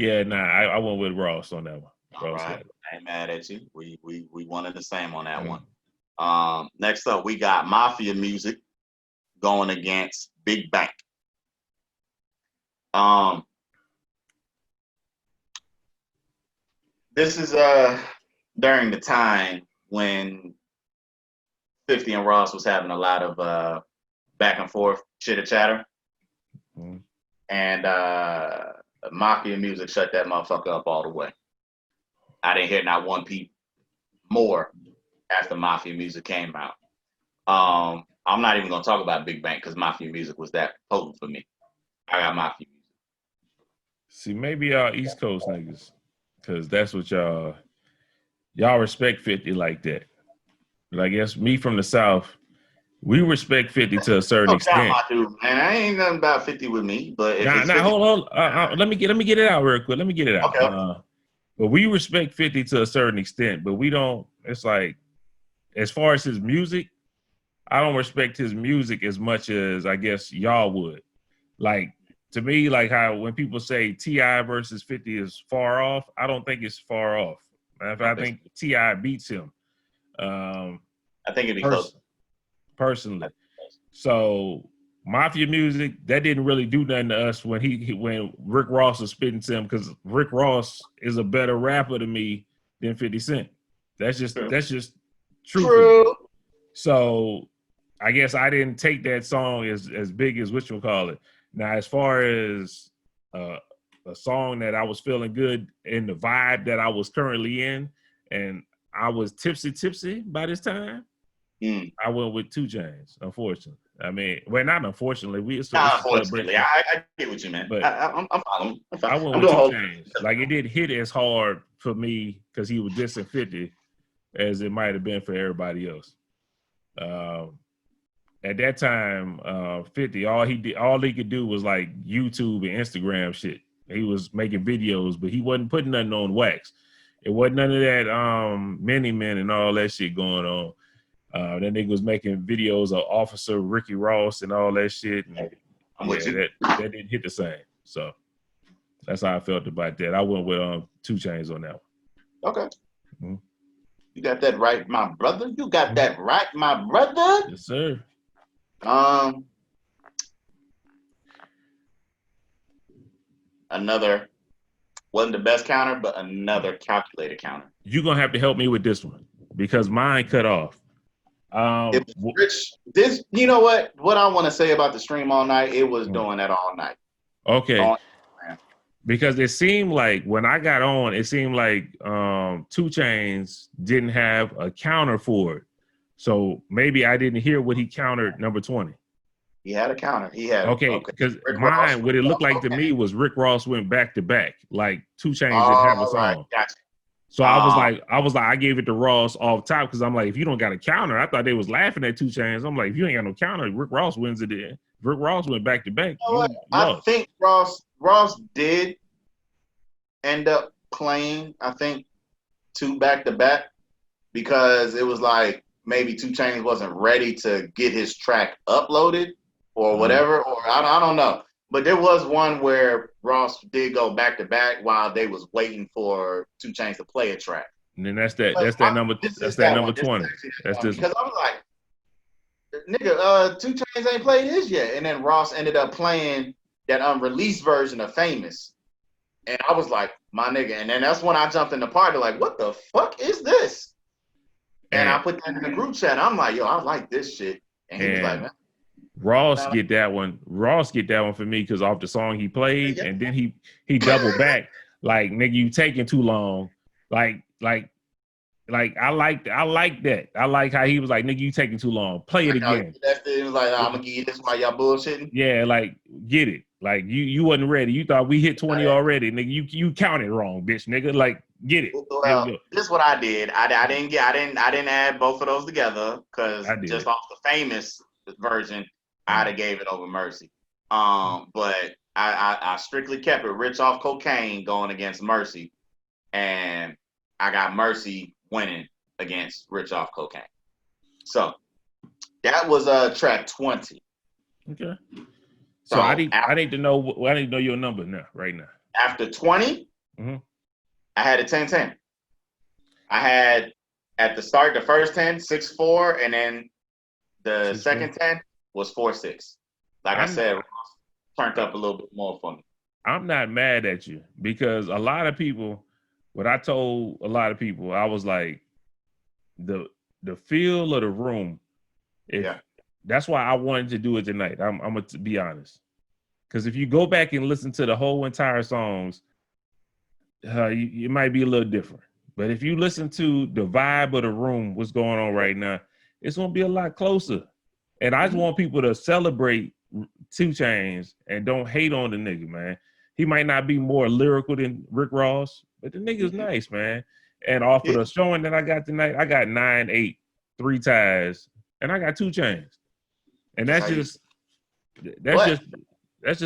I went with Ross on that one. All right. I ain't mad at you. We wanted the same on that one. Next up, we got Mafia Music going against Big Bank. This is during the time when 50 and Ross was having a lot of back and forth chitter chatter, and Mafia Music shut that motherfucker up all the way. I didn't hear not one peep more after Mafia Music came out. I'm not even gonna talk about Big Bang because Mafia Music was that potent for me. I got Mafia Music. See, maybe y'all East Coast niggas, because that's what y'all respect 50 like that. But I guess me from the South, we respect 50 to a certain extent. Man, I ain't nothing about 50 with me, but hold on. Let me get it out real quick. Let me get it out. Okay. But we respect 50 to a certain extent, but we don't. It's like, as far as his music, I don't respect his music as much as I guess y'all would. Like, to me, like how when people say T.I. versus 50 is far off, I don't think it's far off. I think T.I. beats him. I think it'd be close. Personally. So Mafia Music, that didn't really do nothing to us when when Rick Ross was spitting to him, because Rick Ross is a better rapper to me than 50 Cent. That's just true. So I guess I didn't take that song as big as what you'll call it. Now, as far as a song that I was feeling good in the vibe that I was currently in, and I was tipsy by this time, I went with 2 Chainz, unfortunately. I mean, well, not unfortunately. Unfortunately. I get what you meant. But I'm following. I went with 2 Chainz. Like, it didn't hit as hard for me because he was dissing 50 as it might have been for everybody else. At that time, 50, all he could do was like YouTube and Instagram shit. He was making videos, but he wasn't putting nothing on wax. It wasn't none of that Many Men and all that shit going on. That nigga was making videos of Officer Ricky Ross and all that shit. And, that didn't hit the same. So that's how I felt about that. I went with 2 Chainz on that one. Okay. Mm-hmm. You got that right, my brother. You got that right, my brother. Yes, sir. Another wasn't the best counter, but another calculated counter. You're gonna have to help me with this one because mine cut off. This, what I want to say about the stream all night, it was doing that all night. Okay. Because it seemed like when I got on, it seemed like 2 Chainz didn't have a counter for it. So maybe I didn't hear what he countered number 20. He had a counter. He had Okay, because Rick Ross, mine, what it looked like to me was Rick Ross went back to back. Like 2 Chainz didn't have a all right, song. gotcha. So I was like, I gave it to Ross off top because I'm like, if you don't got a counter, I thought they was laughing at 2 Chainz. I'm like, if you ain't got no counter, Rick Ross wins it. Then Rick Ross went back to back. You know what? I think Ross did end up playing, I think, 2 back to back because it was like maybe 2 Chainz wasn't ready to get his track uploaded or whatever, or I don't know. But there was one where Ross did go back to back while they was waiting for 2 Chainz to play a track. And then that's that number 20. That's this. Because I was like, nigga, 2 Chainz ain't played his yet. And then Ross ended up playing that unreleased version of Famous. And I was like, my nigga. And then that's when I jumped in the party like, what the fuck is this? And I put that in the group chat. I'm like, yo, I like this shit. And he was like, man. Ross get that one. Ross get that one for me because off the song he played, and then he doubled back. Like, nigga, you taking too long. Like I like that. I like how he was like, nigga, you taking too long. Play it again. It was like, I'm gonna give you this while y'all bullshitting. Yeah, like get it. Like you wasn't ready. You thought we hit 20 already, nigga. You counted wrong, bitch, nigga. Like get it. Well, this is what I did. I didn't add both of those together because just off the Famous version, I'd have gave it over Mercy. But I strictly kept it Rich off Cocaine going against Mercy, and I got Mercy winning against Rich off Cocaine. So that was track 20. Okay. So I need to know your number now, right now. After 20, I had a 10-10. I had at the start the first 10, 6-4, and then the second 10 was 4-6. Like I said, Ross turned up a little bit more for me. I'm not mad at you because a lot of people, what I told a lot of people, I was like, the feel of the room. That's why I wanted to do it tonight. I'm going to be honest. Because if you go back and listen to the whole entire songs, it might be a little different. But if you listen to the vibe of the room, what's going on right now, it's going to be a lot closer. And I just want people to celebrate 2 Chainz and don't hate on the nigga, man. He might not be more lyrical than Rick Ross, but the nigga's nice, man. And off of the showing that I got tonight, I got 9-8, 3 ties, and I got 2 Chainz. And that's just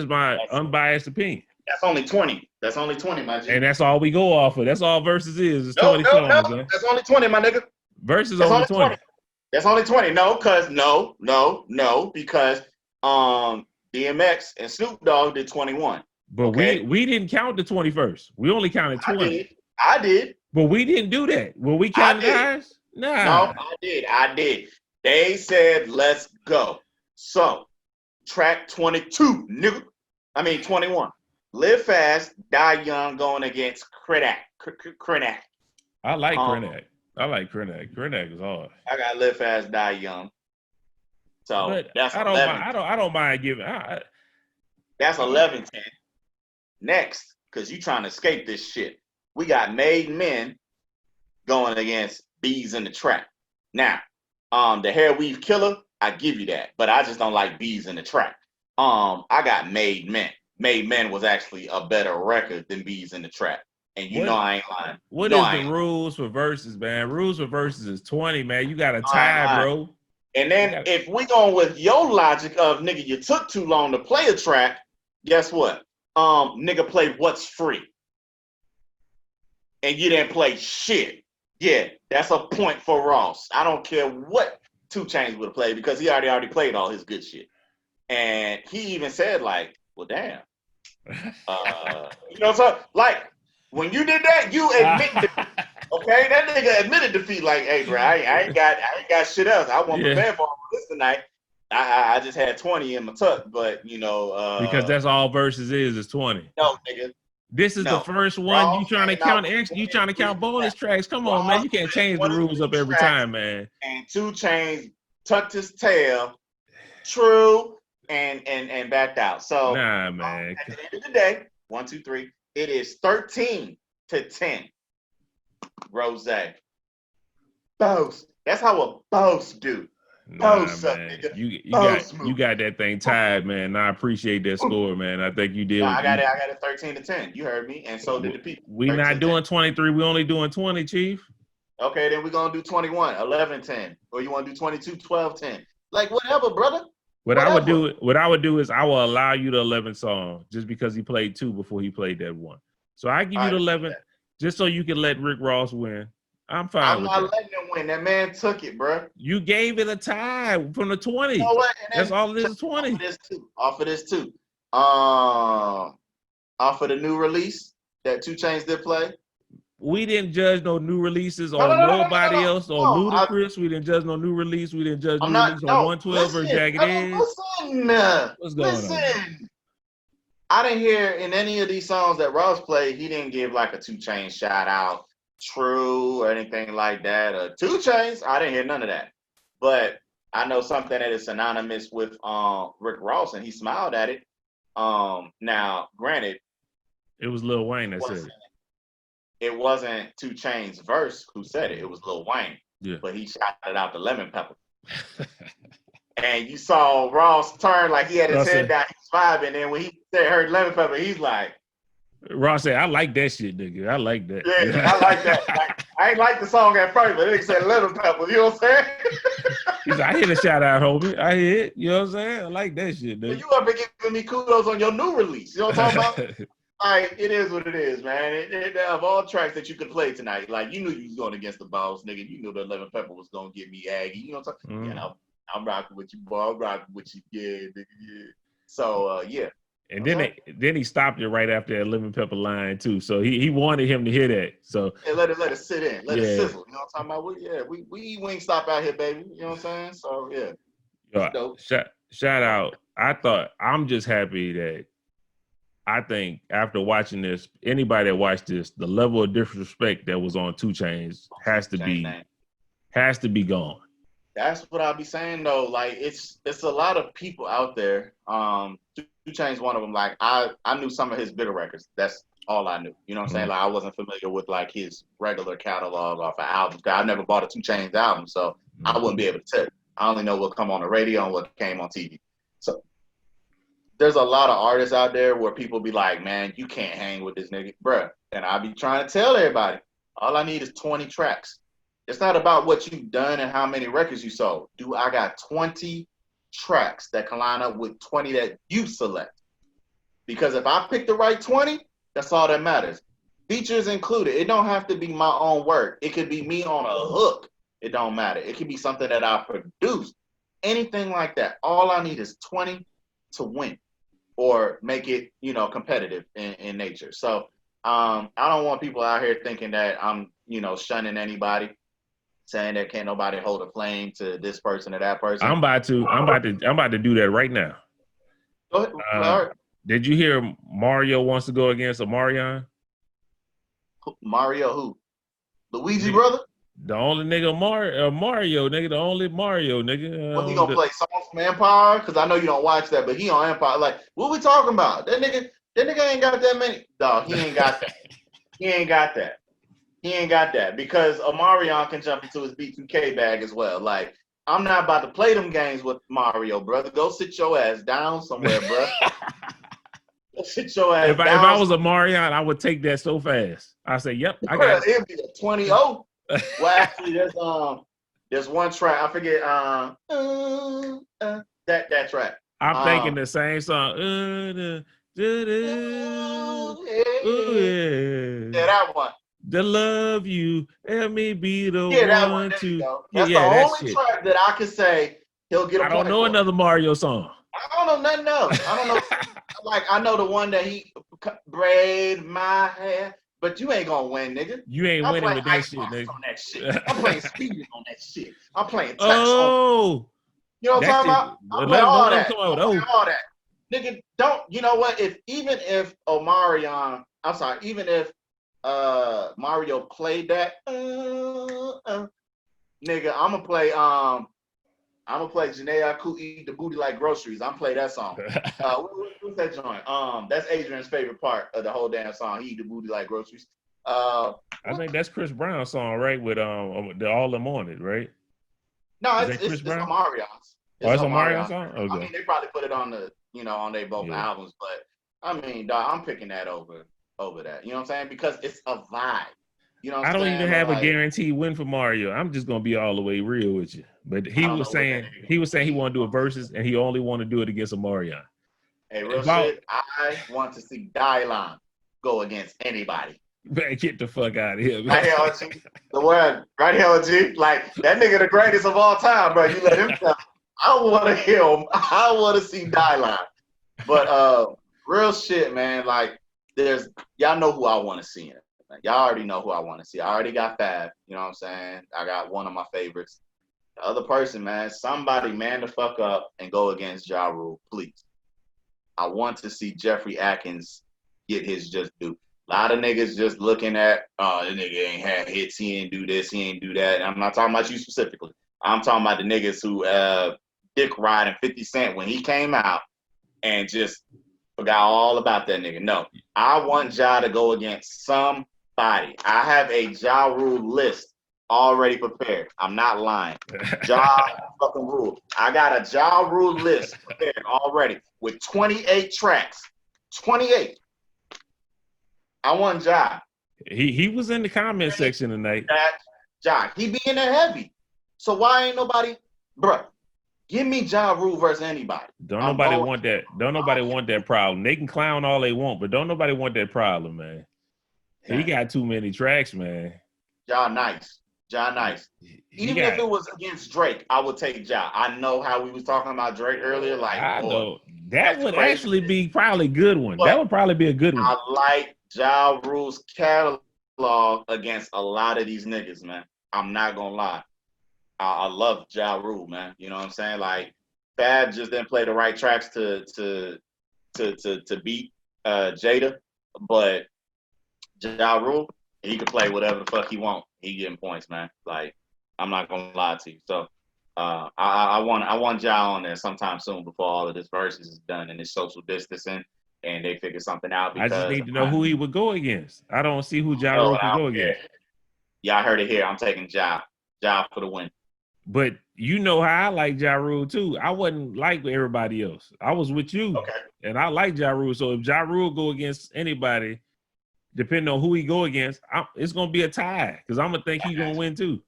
my unbiased opinion. That's only 20. That's only 20, my G. And that's all we go off of. That's all Verzuz is. It's 20 songs, man. That's only 20, my nigga. Verzuz only 20. That's only 20. No, because DMX and Snoop Dogg did 21. But we didn't count the 21st. We only counted 20. I did. But we didn't do that. When we counted guys? Nah. No, I did. They said, let's go. So, track 22, nigga. 21. Live Fast, Die Young going against Krenak. I like Krenak. Krenak is hard. I got Live Fast, Die Young. So but that's I don't mind giving. That's 11-10. Next, because you trying to escape this shit, we got Made Men going against Bees in the Trap. Now, the Hair Weave Killer, I give you that, but I just don't like Bees in the Trap. I got Made Men. Made Men was actually a better record than Bees in the Trap. And know I ain't lying. What is the rules for Verzuz, man? Rules for Verzuz is 20, man. You got a tie, bro. And then if we going with your logic of, nigga, you took too long to play a track, guess what? Nigga played What's Free. And you didn't play shit. Yeah, that's a point for Ross. I don't care what 2 Chainz would have played because he already played all his good shit. And he even said, like, well, damn. So like when you did that, you admit defeat. Okay, that nigga admitted defeat. Like, hey, bro, I ain't got shit else. I wasn't prepared for this tonight. I just had 20 in my tuck, but because that's all Verzuz is 20. No, nigga. This is the first one. You trying to count you trying to count bonus tracks? Come on, man. You can't change the rules up every time, man. And 2 Chainz tucked his tail. True. And backed out. So nah, man. At the end of the day, 1, 2, 3, It is 13-10. Rose. Boss. That's how a boss do. Nah, Boss man. up, nigga. You got that thing tied, man. I appreciate that score, man. I think you did. No, I got it 13-10. You heard me, and so did the people. We not doing 23. We only doing 20, Chief. Okay, then we're gonna do 21, 11-10. Or you want to do 22, 12-10. Like whatever, brother. What I would do is I will allow you the 11 song just because he played 2 before he played that 1. So I give you the 11 just so you can let Rick Ross win. I'm fine I'm with not that. letting him win. That man took it, bro. You gave it a tie from the 20. You know what? That's all it is, 20. Off of this too. Off of the new release that 2 Chainz did play. We didn't judge no new releases on nobody else on Ludacris. We didn't judge no new release. We didn't judge new release on 112 or Jagged Edge. What's going on? I didn't hear in any of these songs that Ross played, he didn't give like a 2 Chainz shout out, True, or anything like that. 2 Chainz, I didn't hear none of that. But I know something that is synonymous with Rick Ross, and he smiled at it. Now, granted, it was Lil Wayne that said it. It wasn't 2 Chainz verse who said it. It was Lil Wayne. Yeah. But he shouted out the lemon pepper. And you saw Ross turn like he had his head down. He was vibing. And when he heard lemon pepper, he's like, Ross said, I like that shit, nigga. I like that. Yeah, I like that. Like, I ain't like the song at first, but they said lemon pepper. You know what I'm saying? He's like, I hear the shout out, homie. I hear it. You know what I'm saying? I like that shit, nigga. Well, you ever giving me kudos on your new release. You know what I'm talking about? Like, it is what it is, man. Of all tracks that you could play tonight, like, you knew you was going against the boss, nigga. You knew the lemon pepper was going to get me aggy. You know what I'm talking about? I'm rocking with you, boy. I'm rocking with you. Yeah, nigga, yeah. So, yeah. And then he stopped it right after that lemon pepper line, too. So he wanted him to hear that. So yeah, let it sit in. Let it sizzle. You know what I'm talking about? We ain't stop out here, baby. You know what I'm saying? So, yeah. Shout out. I'm just happy that I think after watching this, anybody that watched this, the level of disrespect that was on 2 Chainz has to be gone. That's what I'll be saying though. Like it's a lot of people out there. 2 Chainz one of them. Like I knew some of his bigger records. That's all I knew. You know what I'm saying? Like I wasn't familiar with like his regular catalog off of albums. I never bought a 2 Chainz album, so I wouldn't be able to tell you. I only know what come on the radio and what came on TV. So there's a lot of artists out there where people be like, man, you can't hang with this nigga, bruh. And I be trying to tell everybody, all I need is 20 tracks. It's not about what you've done and how many records you sold. I got 20 tracks that can line up with 20 that you select. Because if I pick the right 20, that's all that matters. Features included. It don't have to be my own work. It could be me on a hook. It don't matter. It could be something that I produced. Anything like that. All I need is 20 to win or make it, competitive in nature. So I don't want people out here thinking that I'm, shunning anybody, saying that can't nobody hold a flame to this person or that person. I'm about to do that right now. Go ahead. Did you hear Mario wants to go against Omarion? Mario who? Luigi brother? The only nigga Mario, nigga. The only Mario, nigga. What he gonna play songs from Empire? Because I know you don't watch that, but he on Empire. Like, what we talking about? That nigga ain't got that many. Dog, he ain't got that. He ain't got that because Omarion can jump into his B2K bag as well. Like, I'm not about to play them games with Mario, brother. Go sit your ass down somewhere, bro. Go sit your ass down. If I was Omarion, I would take that so fast. I say, yep, I got it. It'd be a 20-0. Well, actually, there's one track. I forget that track. I'm thinking the same song. Yeah, that one. To love you, let me be the one to. That's the only track that I can say he'll get a point. I don't know another Mario song. I don't know nothing else. I don't know. Like I know the one that he braid my hair. But you ain't gonna win, nigga. You ain't winning with that shit, nigga. On that shit. I'm playing speed on that shit. I'm playing touch on. You know what I'm talking about? I'm playing all that. All that. Nigga, don't. You know what? Even if Mario played that, nigga, I'm gonna play I'm gonna play Janae Aku Eat the Booty Like Groceries. I'm gonna play that song. What's that joint? That's Adrian's favorite part of the whole damn song. He eat the booty like groceries. I think that's Chris Brown's song, right? With the All Them on it, right? No, Is it's Brown? Omarion's. It's Omarion's song. Okay. I mean, they probably put it on the, on their both albums, but I mean, dog, I'm picking that over that. You know what I'm saying? Because it's a vibe. You know what I'm saying? I don't even have a guaranteed win for Mario. I'm just gonna be all the way real with you. But he was saying he wanted to do a versus, and he only want to do it against Omarion. Hey, real shit. I want to see Dylan go against anybody. Man, get the fuck out of here, man. Right here, OG. The word. Right here, OG. Like, that nigga the greatest of all time, bro. You let him tell. I want to hear him. I want to see Dylan. But real shit, man. Like, y'all know who I want to see in it. Y'all already know who I want to see. I already got Fab. You know what I'm saying? I got one of my favorites. The other person, man, somebody man the fuck up and go against Ja Rule, please. I want to see Jeffrey Atkins get his just due. A lot of niggas just looking at, this nigga ain't had hits, he ain't do this, he ain't do that. And I'm not talking about you specifically. I'm talking about the niggas who dick riding 50 Cent when he came out and just forgot all about that nigga. No, I want Ja to go against somebody. I have a Ja Rule list already prepared. I'm not lying. Ja fucking Rule. I got a Ja Rule list prepared already with 28 tracks. 28. I want Ja. He was in the comment section tonight. Ja, he be in there heavy. So why ain't nobody, bruh? Give me Ja Rule versus anybody. Don't nobody want that. Don't nobody want that problem. They can clown all they want, but don't nobody want that problem, man. He got too many tracks, man. Ja nice. Even if it was against Drake, I would take Ja. I know how we was talking about Drake earlier. Like, I know that would actually be probably a good one. But that would probably be a good one. I like Ja Rule's catalog against a lot of these niggas, man. I'm not gonna lie. I love Ja Rule, man. You know what I'm saying? Like, Fab just didn't play the right tracks to beat Jada, but Ja Rule, he can play whatever the fuck he want. He getting points, man. Like, I'm not gonna lie to you. So I want Ja on there sometime soon before all of this versus is done and this social distancing and they figure something out. I just need to know who he would go against. I don't see who Ja Rule can go against. Y'all heard it here. I'm taking Ja for the win. But you know how I like Ja Rule too. I wasn't like everybody else. I was with you, and I like Ja Rule. So if Ja Rule go against anybody, depending on who he go against, it's gonna be a tie because I'm gonna think he's gonna win too.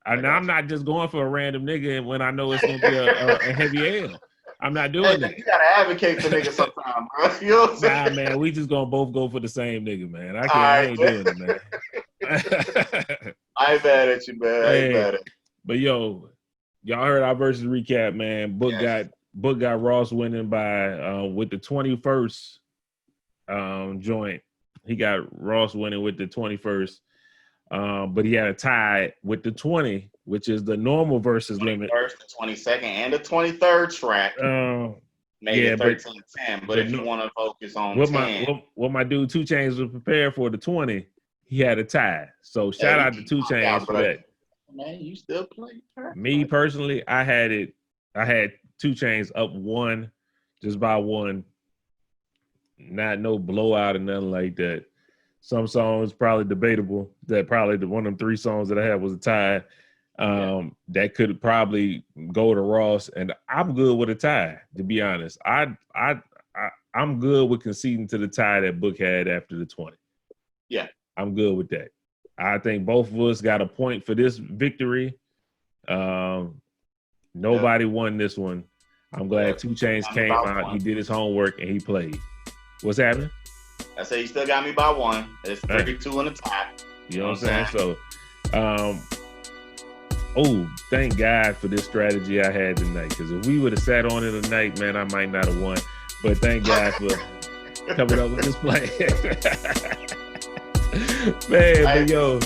I'm not just going for a random nigga when I know it's gonna be a heavy L. I'm not doing that. You gotta advocate for niggas sometimes, bro. You know what I'm saying? Nah, man, we just gonna both go for the same nigga, man. I ain't doing it, man. I ain't mad at you, man. I ain't mad at you. But yo, y'all heard our versus recap, man. Book got Ross winning by with the 21st joint. He got Ross winning with the 21st. But he had a tie with the 20, which is the normal versus limit. The 22nd and the 23rd track. Maybe 13-10. But if you want to focus on what my dude 2 Chainz was prepared for the 20, he had a tie. So shout out to 2 Chainz for that. Man, you still play? Me personally, I had 2 Chainz up 1, just by 1. Not no blowout or nothing like that. Some songs probably debatable. That probably one of them 3 songs that I had was a tie. That could probably go to Ross, and I'm good with a tie. To be honest, I'm good with conceding to the tie that Book had after the 20. Yeah, I'm good with that. I think both of us got a point for this victory. Nobody won this one. I'm glad 2 Chainz came out. He did his homework and he played. What's happening? I say you still got me by 1. It's 32 in the tie. You know what I'm saying? So, thank God for this strategy I had tonight. Because if we would have sat on it tonight, man, I might not have won. But thank God for coming up with this play. Man, but yo,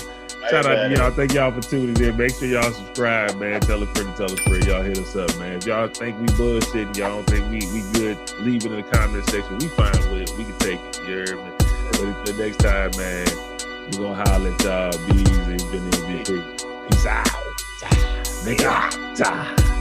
shout out to y'all. Thank y'all for tuning in. Make sure y'all subscribe, man. Tell a friend. Y'all hit us up, man. If y'all think we bullshitting, y'all don't think we good, leave it in the comment section. We fine with it. We can take it. You heard me? But until next time, man, we gonna holler at y'all. Be easy. Been MVP. Peace out. Nigga.